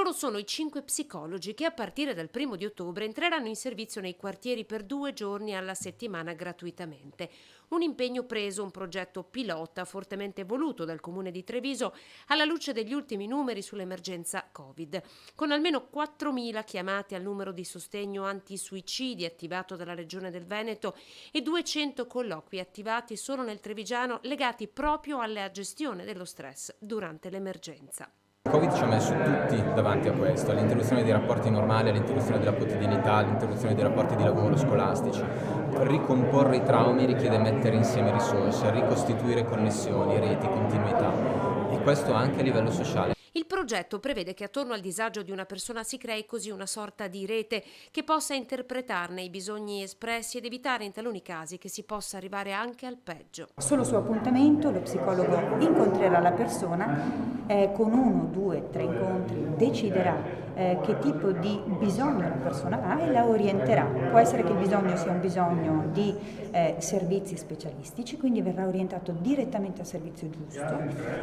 Loro sono i 5 psicologi che a partire dal 1° ottobre entreranno in servizio nei quartieri per 2 giorni alla settimana gratuitamente. Un impegno preso, un progetto pilota fortemente voluto dal Comune di Treviso alla luce degli ultimi numeri sull'emergenza Covid. Con almeno 4.000 chiamate al numero di sostegno antisuicidi attivato dalla Regione del Veneto e 200 colloqui attivati solo nel Trevigiano legati proprio alla gestione dello stress durante l'emergenza. Il Covid ci ha messo tutti davanti a questo, all'interruzione dei rapporti normali, all'interruzione della quotidianità, all'interruzione dei rapporti di lavoro scolastici. Ricomporre i traumi richiede mettere insieme risorse, ricostituire connessioni, reti, continuità, e questo anche a livello sociale. Il progetto prevede che attorno al disagio di una persona si crei così una sorta di rete che possa interpretarne i bisogni espressi ed evitare in taluni casi che si possa arrivare anche al peggio. Solo su appuntamento lo psicologo incontrerà la persona, con 1, 2, 3 incontri deciderà che tipo di bisogno la persona ha e la orienterà. Può essere che il bisogno sia un bisogno di servizi specialistici, quindi verrà orientato direttamente al servizio giusto,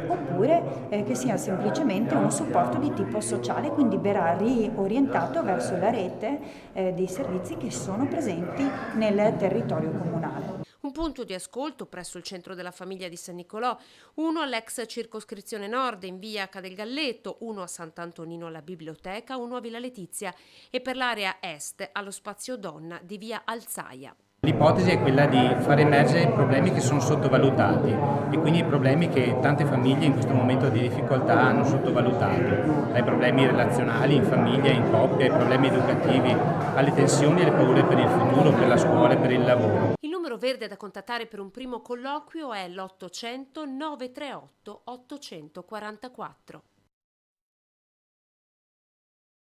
oppure che sia semplicemente un supporto di tipo sociale, quindi verrà riorientato verso la rete dei servizi che sono presenti nel territorio comunale. Un punto di ascolto presso il centro della famiglia di San Nicolò, uno all'ex circoscrizione nord in via Ca del Galletto, uno a Sant'Antonino alla biblioteca, uno a Villa Letizia e per l'area est allo spazio donna di via Alzaia. L'ipotesi è quella di far emergere problemi che sono sottovalutati e quindi i problemi che tante famiglie in questo momento di difficoltà hanno sottovalutato, dai problemi relazionali in famiglia, in coppia, ai problemi educativi, alle tensioni e alle paure per il futuro, per la scuola e per il lavoro. Il numero verde da contattare per un primo colloquio è l'800 938 844.